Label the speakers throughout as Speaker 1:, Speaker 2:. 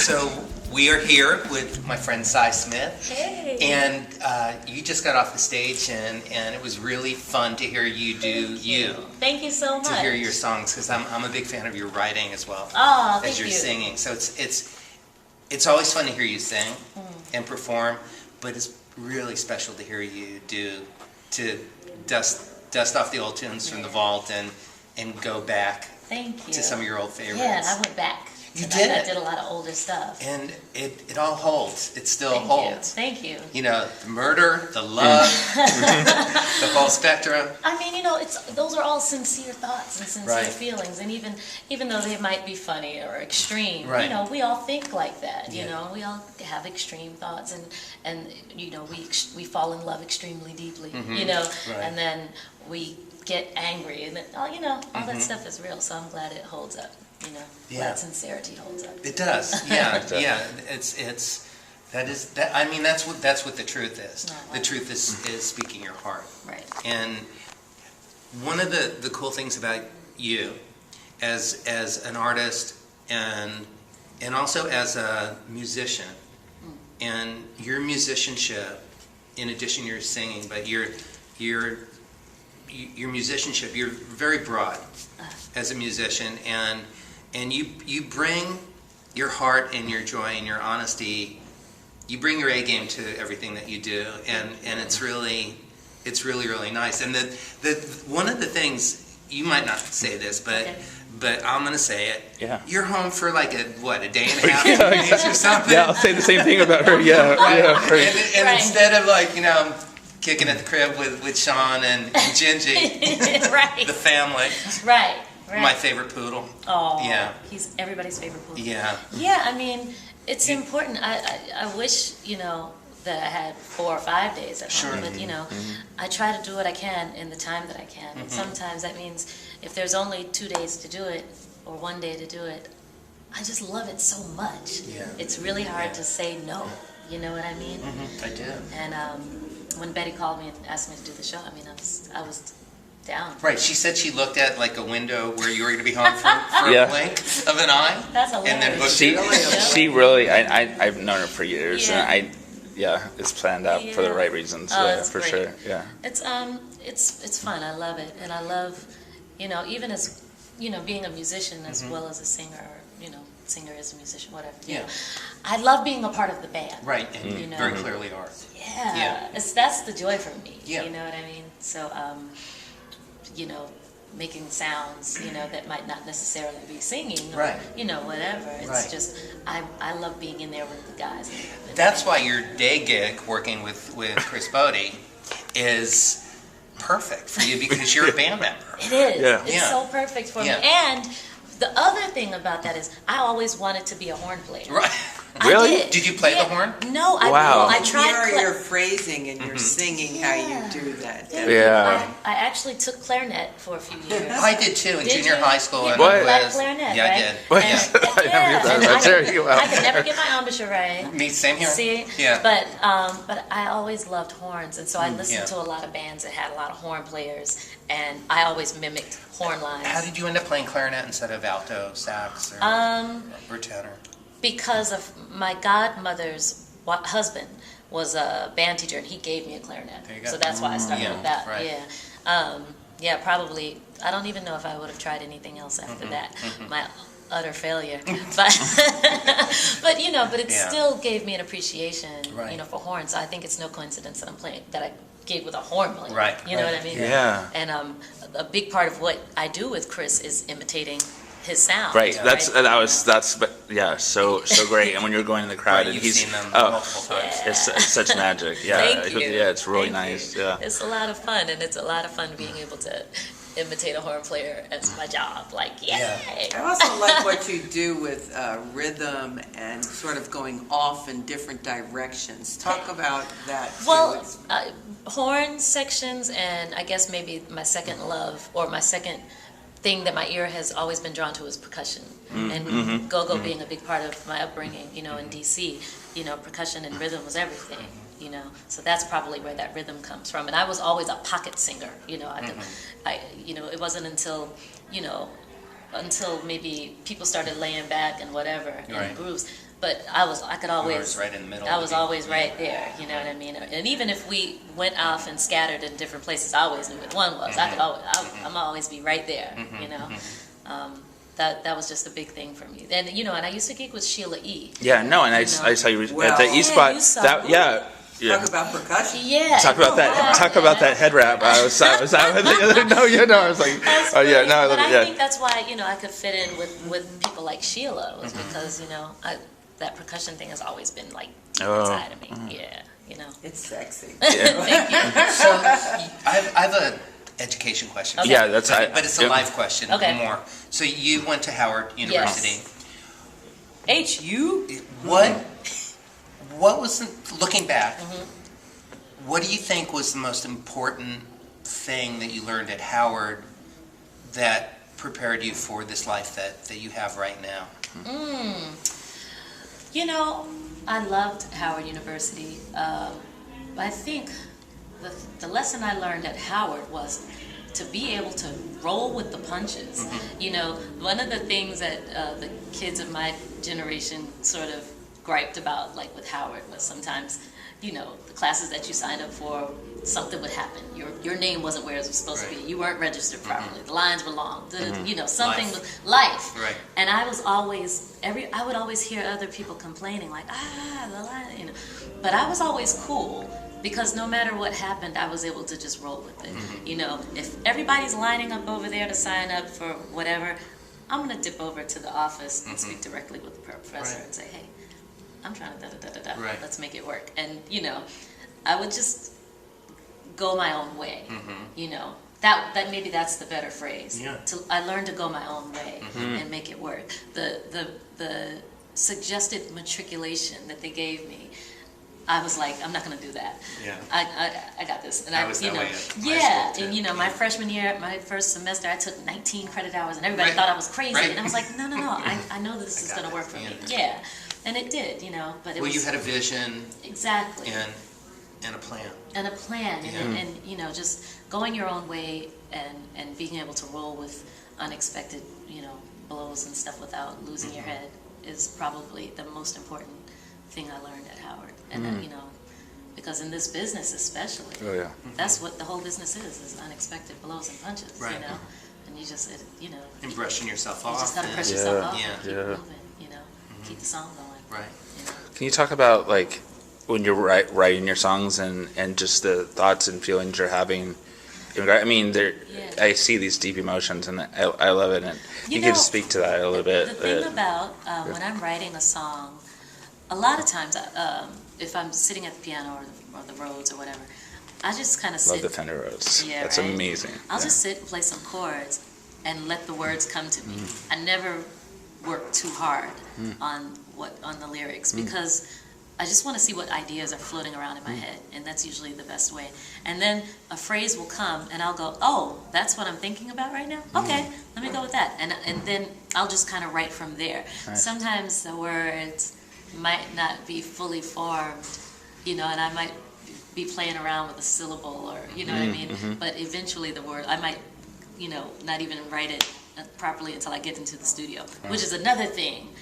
Speaker 1: So we are here with my friend Cy Smith.
Speaker 2: Hey.
Speaker 1: And you just got off the stage, and it was really fun to hear you do you.
Speaker 2: Thank you so much.
Speaker 1: To hear your songs, because I'm a big fan of your writing as well.
Speaker 2: Oh,
Speaker 1: as
Speaker 2: thank
Speaker 1: you're
Speaker 2: you.
Speaker 1: singing. So it's always fun to hear you sing and perform, but it's really special to hear you to dust off the old tunes from the vault and go back
Speaker 2: Thank you.
Speaker 1: to some of your old favorites.
Speaker 2: Yeah, and I went back.
Speaker 1: You
Speaker 2: I
Speaker 1: did?
Speaker 2: did a lot of older stuff.
Speaker 1: And it all holds. It still
Speaker 2: Thank
Speaker 1: holds.
Speaker 2: Thank you.
Speaker 1: You know, the murder, the love, the whole spectrum.
Speaker 2: I mean, those are all sincere thoughts and sincere
Speaker 1: Right.
Speaker 2: feelings, and even though they might be funny or extreme,
Speaker 1: Right.
Speaker 2: we all think like that.
Speaker 1: Yeah.
Speaker 2: We all have extreme thoughts, and we fall in love extremely deeply.
Speaker 1: Right.
Speaker 2: And then we get angry, and all that stuff is real. So I'm glad it holds up.
Speaker 1: Yeah.
Speaker 2: Glad sincerity holds up.
Speaker 1: It does. Yeah, yeah. I mean, that's what the truth is.
Speaker 2: No,
Speaker 1: The truth is speaking your heart.
Speaker 2: Right.
Speaker 1: And one of the cool things about you, as an artist and also as a musician, and your musicianship, in addition to your singing, but your musicianship, you're very broad as a musician, and you bring your heart and your joy and your honesty. You bring your A game to everything that you do, and it's really nice. And the one of the things, you might not say this, but I'm going to say it.
Speaker 3: Yeah.
Speaker 1: You're home for like a day and a half, 2 days or something.
Speaker 3: Yeah, I'll say the same thing about her. Yeah, yeah. Right.
Speaker 1: And
Speaker 2: Right.
Speaker 1: instead of kicking at the crib with Sean and Gingy,
Speaker 2: Right.
Speaker 1: the family,
Speaker 2: Right.
Speaker 1: my favorite poodle.
Speaker 2: Oh,
Speaker 1: Yeah.
Speaker 2: He's everybody's favorite poodle.
Speaker 1: Yeah.
Speaker 2: Yeah, I mean, it's important. I wish, that I had 4 or 5 days at home,
Speaker 1: Sure.
Speaker 2: but, I try to do what I can in the time that I can. And sometimes that means if there's only 2 days to do it or 1 day to do it, I just love it so much.
Speaker 1: Yeah.
Speaker 2: It's really hard
Speaker 1: Yeah.
Speaker 2: to say no. You know what I mean?
Speaker 1: I do.
Speaker 2: And when Betty called me and asked me to do the show, I mean, I was down.
Speaker 1: Right. She said she looked at like a window where you were going to be home for
Speaker 3: Yeah.
Speaker 1: a blink of an eye.
Speaker 2: That's
Speaker 1: And then
Speaker 2: hilarious.
Speaker 1: booked
Speaker 3: She really, I've known her for years,
Speaker 2: Yeah.
Speaker 3: and it's planned out for the
Speaker 2: Yeah.
Speaker 3: right reasons.
Speaker 2: Oh,
Speaker 3: Yeah,
Speaker 2: that's
Speaker 3: for
Speaker 2: great.
Speaker 3: sure. Yeah.
Speaker 2: It's fun. I love it, and I love, even as being a musician as well as a singer, or singer as a musician, whatever.
Speaker 1: Yeah.
Speaker 2: I love being a part of the band.
Speaker 1: Right. And you
Speaker 2: know.
Speaker 1: very clearly are.
Speaker 2: Yeah,
Speaker 1: Yeah.
Speaker 2: that's the joy for me.
Speaker 1: Yeah.
Speaker 2: You know what I mean? So, making sounds, that might not necessarily be singing, or,
Speaker 1: Right.
Speaker 2: whatever. It's
Speaker 1: Right.
Speaker 2: just I love being in there with the guys.
Speaker 1: That's why your day gig working with Chris Bodie is perfect for you, because you're a band member.
Speaker 2: It is.
Speaker 3: Yeah.
Speaker 2: It's
Speaker 1: Yeah.
Speaker 2: so perfect for
Speaker 1: Yeah.
Speaker 2: me. And the other thing about that is I always wanted to be a horn player.
Speaker 1: Right.
Speaker 2: I
Speaker 3: Really?
Speaker 2: did.
Speaker 1: Did you play the
Speaker 2: Yeah.
Speaker 1: horn?
Speaker 2: No, I
Speaker 3: Wow.
Speaker 2: I tried.
Speaker 4: Hear your phrasing and your singing, how
Speaker 2: Yeah.
Speaker 4: you do that.
Speaker 3: Yeah.
Speaker 2: I actually took clarinet for a few years.
Speaker 1: I did too in
Speaker 2: Did
Speaker 1: junior
Speaker 2: you?
Speaker 1: high school.
Speaker 2: Did
Speaker 1: and
Speaker 2: you
Speaker 1: I
Speaker 2: play
Speaker 1: was-
Speaker 2: clarinet,
Speaker 1: Yeah,
Speaker 2: right?
Speaker 1: I did.
Speaker 3: Wait,
Speaker 1: Yeah.
Speaker 3: I never heard that.
Speaker 2: and
Speaker 3: That's very well.
Speaker 2: I could never get my embouchure right.
Speaker 1: Me, same here.
Speaker 2: See,
Speaker 1: Yeah.
Speaker 2: but I always loved horns, and so I listened
Speaker 1: yeah.
Speaker 2: to a lot of bands that had a lot of horn players, and I always mimicked horn lines.
Speaker 1: How did you end up playing clarinet instead of alto, sax, or tenor?
Speaker 2: Because of my godmother's husband was a band teacher, and he gave me a clarinet.
Speaker 1: There you go.
Speaker 2: So that's why I started
Speaker 1: Yeah,
Speaker 2: with that.
Speaker 1: right.
Speaker 2: Yeah. Yeah, probably. I don't even know if I would have tried anything else after that. My utter failure. But but it
Speaker 1: Yeah.
Speaker 2: still gave me an appreciation,
Speaker 1: Right.
Speaker 2: for horns. So I think it's no coincidence that I gig with a horn player.
Speaker 1: Right,
Speaker 2: You know
Speaker 1: right.
Speaker 2: what I mean?
Speaker 3: Yeah.
Speaker 2: And a big part of what I do with Chris is imitating his sound.
Speaker 3: Right. That's
Speaker 2: Right?
Speaker 3: so great. And when you're going in the crowd,
Speaker 1: Right,
Speaker 3: and
Speaker 1: you've
Speaker 3: he's
Speaker 1: seen them multiple times.
Speaker 3: it's such magic. Yeah.
Speaker 2: Thank you.
Speaker 3: Yeah, it's really
Speaker 2: Thank
Speaker 3: nice.
Speaker 2: you.
Speaker 3: Yeah.
Speaker 2: It's a lot of fun, and it's a lot of fun being able to imitate a horn player as my job. Like,
Speaker 1: Yeah.
Speaker 2: yay!
Speaker 4: I also like what you do with rhythm and sort of going off in different directions. Talk about that too.
Speaker 2: Well, horn sections, and I guess maybe my second love, or my second thing that my ear has always been drawn to is percussion. And go-go being a big part of my upbringing, in D.C., percussion and rhythm was everything. So that's probably where that rhythm comes from. And I was always a pocket singer, it wasn't until maybe people started laying back and whatever,
Speaker 1: Right.
Speaker 2: and grooves, but I could always,
Speaker 1: was right in the middle
Speaker 2: I
Speaker 1: of
Speaker 2: was
Speaker 1: the beat.
Speaker 2: always right there, you know what I mean? And even if we went off and scattered in different places, I always knew what one was. I could always, I'm always be right there, you know? That was just a big thing for me. And, you know, and I used to gig with Sheila E.
Speaker 3: Yeah, no, and I
Speaker 2: You know.
Speaker 3: saw you at
Speaker 4: Well,
Speaker 3: the East
Speaker 2: yeah,
Speaker 3: Spot.
Speaker 2: you saw
Speaker 3: That,
Speaker 2: me.
Speaker 3: yeah.
Speaker 4: Talk about percussion.
Speaker 2: Yeah.
Speaker 3: Talk about that.
Speaker 2: wow,
Speaker 3: Talk about
Speaker 2: man.
Speaker 3: that head wrap. I was the other. No, you know, I was like,
Speaker 2: That's
Speaker 3: oh yeah,
Speaker 2: funny.
Speaker 3: no, I
Speaker 2: But
Speaker 3: love
Speaker 2: I
Speaker 3: it. Yeah.
Speaker 2: think that's why, you know, I could fit in with people like Sheila, was because, you know, that percussion thing has always been like
Speaker 3: Oh.
Speaker 2: inside of me. Yeah, you know.
Speaker 4: It's sexy.
Speaker 2: Thank you.
Speaker 1: So I have a education question.
Speaker 2: Okay.
Speaker 3: Yeah, that's
Speaker 1: But it's a
Speaker 3: yeah.
Speaker 1: live question
Speaker 2: Okay.
Speaker 1: more. So you went to Howard University.
Speaker 2: HU?
Speaker 1: What was looking back? What do you think was the most important thing that you learned at Howard that prepared you for this life that you have right now?
Speaker 2: You know, I loved Howard University. I think the lesson I learned at Howard was to be able to roll with the punches. You know, one of the things that the kids of my generation sort of griped about, like with Howard, was sometimes, you know, the classes that you signed up for, something would happen. Your name wasn't where it was supposed to be. You weren't registered properly. The lines were long. You know, something
Speaker 1: Life.
Speaker 2: was life.
Speaker 1: Right.
Speaker 2: And I was always I would always hear other people complaining like, the line, you know. But I was always cool because no matter what happened, I was able to just roll with it. You know, if everybody's lining up over there to sign up for whatever, I'm gonna dip over to the office and speak directly with the professor
Speaker 1: Right.
Speaker 2: and say, hey, I'm trying to da-da-da-da-da.
Speaker 1: Right.
Speaker 2: Let's make it work. And, you know, I would just go my own way, you know. That maybe that's the better phrase.
Speaker 1: Yeah.
Speaker 2: I learned to go my own way and make it work. The suggested matriculation that they gave me, I was like, I'm not going to do that.
Speaker 1: Yeah.
Speaker 2: I got this. And
Speaker 1: I was that
Speaker 2: you know,
Speaker 1: way at my
Speaker 2: yeah.
Speaker 1: school, too.
Speaker 2: And you know, my
Speaker 1: Yeah.
Speaker 2: freshman year, my first semester, I took 19 credit hours, and everybody
Speaker 1: Right.
Speaker 2: thought I was crazy.
Speaker 1: Right.
Speaker 2: And I was like, no. I know this is
Speaker 1: got
Speaker 2: going to
Speaker 1: it.
Speaker 2: work for me.
Speaker 1: Yeah.
Speaker 2: Yeah. And it did, you know. But it
Speaker 1: Well,
Speaker 2: was
Speaker 1: you had a vision
Speaker 2: exactly.
Speaker 1: and a plan.
Speaker 2: And a plan,
Speaker 1: Yeah.
Speaker 2: and you know, just going your own way and being able to roll with unexpected, you know, blows and stuff without losing your head is probably the most important thing I learned at Howard. And that, you know, because in this business especially,
Speaker 3: Oh yeah.
Speaker 2: that's what the whole business is unexpected blows and punches,
Speaker 1: Right.
Speaker 2: you know. And you just, you know,
Speaker 1: And brushing yourself
Speaker 2: you
Speaker 1: off.
Speaker 2: just gotta
Speaker 1: and-
Speaker 2: press
Speaker 3: Yeah.
Speaker 2: yourself off
Speaker 1: Yeah.
Speaker 2: and keep
Speaker 3: Yeah.
Speaker 2: it moving, you know, keep the song going,
Speaker 1: Right.
Speaker 2: you know.
Speaker 3: Can you talk about like when you're writing your songs and just the thoughts and feelings you're having? I mean,
Speaker 2: Yeah.
Speaker 3: I see these deep emotions and I love it. And
Speaker 2: You
Speaker 3: you
Speaker 2: know,
Speaker 3: can speak to that a little bit.
Speaker 2: The thing about when I'm writing a song, a lot of times, if I'm sitting at the piano or the Rhodes or whatever, I just kind of
Speaker 3: Love
Speaker 2: sit.
Speaker 3: the Fender Rhodes.
Speaker 2: Yeah,
Speaker 3: That's
Speaker 2: right?
Speaker 3: amazing.
Speaker 2: I'll
Speaker 3: Yeah.
Speaker 2: just sit and play some chords and let the words come to me. I never work too hard on the lyrics because I just want to see what ideas are floating around in my head, and that's usually the best way. And then a phrase will come, and I'll go, "Oh, that's what I'm thinking about right now. Okay, let me go with that." And then I'll just kind of write from there.
Speaker 3: Nice.
Speaker 2: Sometimes the words might not be fully formed, you know, and I might be playing around with a syllable, or you know what I mean. But eventually, the word I might, you know, not even write it properly until I get into the studio, which is another thing.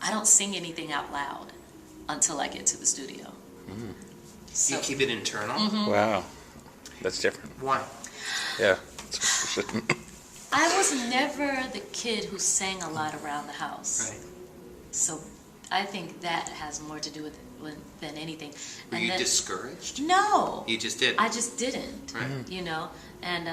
Speaker 2: I don't sing anything out loud until I get to the studio.
Speaker 1: You keep it internal?
Speaker 3: Wow. That's different.
Speaker 1: Why?
Speaker 3: Yeah.
Speaker 2: I was never the kid who sang a lot around the house.
Speaker 1: Right.
Speaker 2: So I think that has more to do with than anything.
Speaker 1: Were
Speaker 2: And
Speaker 1: you
Speaker 2: then-
Speaker 1: discouraged?
Speaker 2: No,
Speaker 1: You just did.
Speaker 2: I just didn't.
Speaker 1: Right.
Speaker 2: You know, and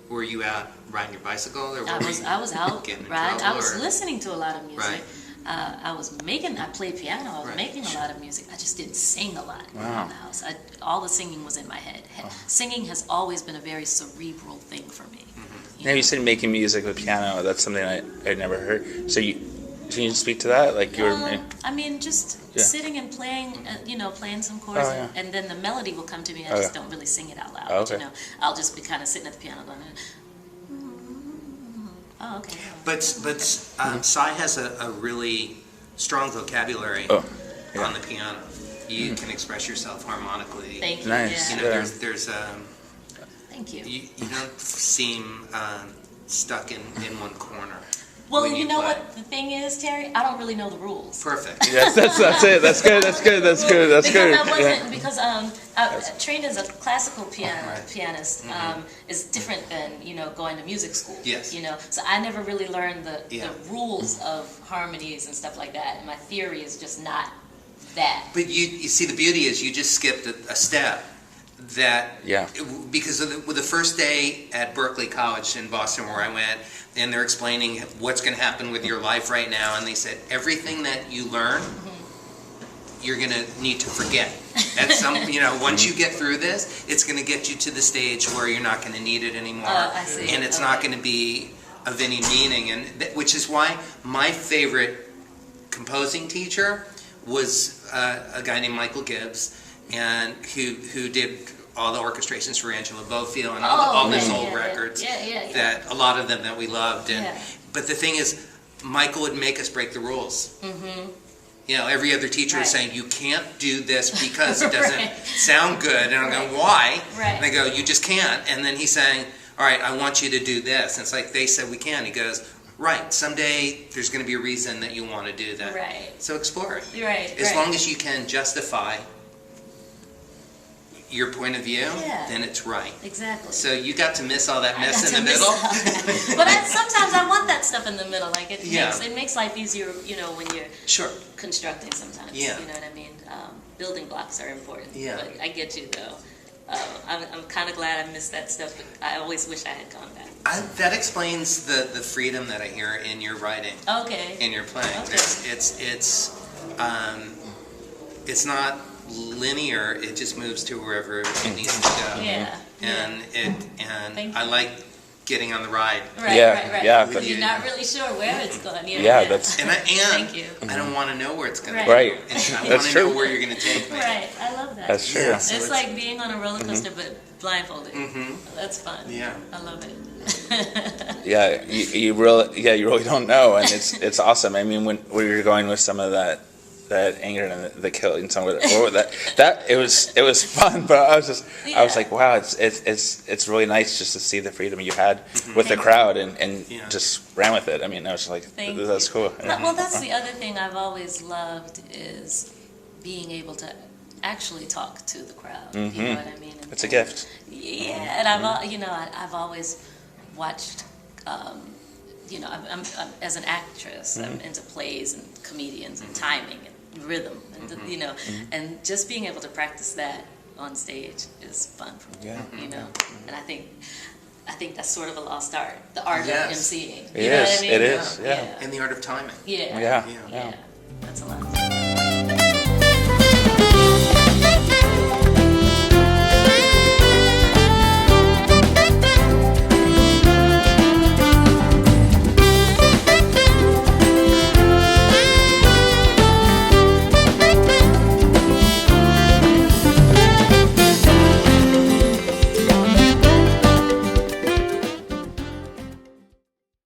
Speaker 1: Were you out riding your bicycle, or
Speaker 2: I was out
Speaker 1: getting in
Speaker 2: right. I
Speaker 1: trouble,
Speaker 2: was
Speaker 1: or-
Speaker 2: listening to a lot of music.
Speaker 1: Right.
Speaker 2: I played piano. I was
Speaker 1: Right.
Speaker 2: making a lot of music. I just didn't sing a lot
Speaker 3: Wow.
Speaker 2: around the house. All the singing was in my head. Singing has always been a very cerebral thing for me.
Speaker 3: Now you said making music with piano. That's something I'd never heard. So can you speak to that? Like you were.
Speaker 2: I mean, just
Speaker 3: Yeah.
Speaker 2: sitting and playing, playing some chords,
Speaker 3: Oh, yeah.
Speaker 2: and then the melody will come to me. I
Speaker 3: Oh,
Speaker 2: just
Speaker 3: yeah.
Speaker 2: don't really sing it out loud.
Speaker 3: Oh, okay.
Speaker 2: You know, I'll just be kind of sitting at the piano going, oh, okay.
Speaker 1: But Psy has a really strong vocabulary
Speaker 3: Oh, yeah.
Speaker 1: on the piano. You can express yourself harmonically.
Speaker 2: Thank you.
Speaker 3: Nice.
Speaker 1: You
Speaker 2: Yeah.
Speaker 1: know,
Speaker 3: Yeah.
Speaker 1: there's
Speaker 2: Thank you.
Speaker 1: you don't seem stuck in one corner.
Speaker 2: Well,
Speaker 1: when
Speaker 2: you
Speaker 1: you
Speaker 2: know
Speaker 1: play?
Speaker 2: what the thing is, Terry? I don't really know the rules.
Speaker 1: Perfect.
Speaker 3: Yes, that's it. That's good. That's good. That's good. That's good.
Speaker 2: Because I
Speaker 3: Yeah.
Speaker 2: wasn't, because I trained as a classical pianist is different than, going to music school.
Speaker 1: Yes.
Speaker 2: So I never really learned the
Speaker 1: Yeah.
Speaker 2: rules of harmonies and stuff like that. And my theory is just not that.
Speaker 1: But you see, the beauty is you just skipped a step that,
Speaker 3: Yeah.
Speaker 1: because with the first day at Berkeley College in Boston where I went, and they're explaining what's going to happen with your life right now, and they said everything that you learn, you're going to need to forget. At some, once you get through this, it's going to get you to the stage where you're not going to need it anymore.
Speaker 2: I see.
Speaker 1: And it's not going to be of any meaning, and which is why my favorite composing teacher was a guy named Michael Gibbs, and who did all the orchestrations for Angela Bofill and all his old records.
Speaker 2: Yeah.
Speaker 1: That a lot of them that we loved. And
Speaker 2: Yeah.
Speaker 1: but the thing is, Michael would make us break the rules. Every other teacher is
Speaker 2: Right.
Speaker 1: saying you can't do this because it doesn't
Speaker 2: Right.
Speaker 1: sound good, and I'm going, why?
Speaker 2: Right.
Speaker 1: And they go, you just can't. And then he's saying, all right, I want you to do this. And it's like, they said we can. He goes, right, someday there's going to be a reason that you want to do that.
Speaker 2: Right.
Speaker 1: So explore it.
Speaker 2: Right.
Speaker 1: As long as you can justify your point of view,
Speaker 2: Yeah.
Speaker 1: then it's right.
Speaker 2: Exactly.
Speaker 1: So you got to miss all that
Speaker 2: I
Speaker 1: mess
Speaker 2: got
Speaker 1: in
Speaker 2: to
Speaker 1: the
Speaker 2: miss
Speaker 1: middle.
Speaker 2: all that. But sometimes I want that stuff in the middle. Like
Speaker 1: Yeah.
Speaker 2: it makes life easier, when you're
Speaker 1: Sure.
Speaker 2: constructing sometimes.
Speaker 1: Yeah.
Speaker 2: You know what I mean? Building blocks are important.
Speaker 1: Yeah.
Speaker 2: But I get you though. I'm kind of glad I missed that stuff, but I always wish I had gone back.
Speaker 1: That explains the freedom that I hear in your writing,
Speaker 2: Okay.
Speaker 1: in your playing.
Speaker 2: Okay.
Speaker 1: It's not linear. It just moves to wherever it needs to go.
Speaker 2: Yeah.
Speaker 1: And
Speaker 2: Thank
Speaker 1: I
Speaker 2: you.
Speaker 1: like getting on the ride.
Speaker 2: Right.
Speaker 3: Yeah,
Speaker 2: Right.
Speaker 3: yeah,
Speaker 1: but-
Speaker 2: You're not really sure where it's going.
Speaker 3: Yeah, that's-
Speaker 2: Thank you.
Speaker 1: I don't want to know where it's going to
Speaker 2: Right.
Speaker 1: go.
Speaker 3: Right.
Speaker 1: And I want
Speaker 3: That's
Speaker 1: to know
Speaker 3: true.
Speaker 1: where you're going to take me.
Speaker 2: Right. I love that.
Speaker 3: That's true.
Speaker 1: Yeah, so
Speaker 2: It's like being on a roller coaster, but blindfolded. That's fun.
Speaker 1: Yeah.
Speaker 2: I love it.
Speaker 3: Yeah, you really don't know, and it's awesome. I mean, when you're going with some of that anger and the killing, some of that it was fun, but I was
Speaker 2: Yeah.
Speaker 3: like, wow, it's really nice just to see the freedom you had with the
Speaker 2: Thank
Speaker 3: crowd and
Speaker 1: Yeah.
Speaker 3: just ran with it. I mean, I was like,
Speaker 2: Thank
Speaker 3: that's
Speaker 2: you.
Speaker 3: cool.
Speaker 2: Well, that's the other thing I've always loved is being able to actually talk to the crowd. You know what I mean? And-
Speaker 3: It's a gift.
Speaker 2: Yeah, and I've always watched. I'm as an actress, I'm into plays and comedians and timing and rhythm, and and just being able to practice that on stage is fun for me.
Speaker 3: Yeah.
Speaker 2: And I think that's sort of a lost art, the art
Speaker 1: Yes.
Speaker 2: of emceeing.
Speaker 3: It
Speaker 2: You know
Speaker 3: is.
Speaker 2: what I mean?
Speaker 3: It is. Yeah.
Speaker 2: Yeah.
Speaker 1: And the art of timing.
Speaker 2: Yeah.
Speaker 3: Yeah.
Speaker 2: Yeah. That's a lot.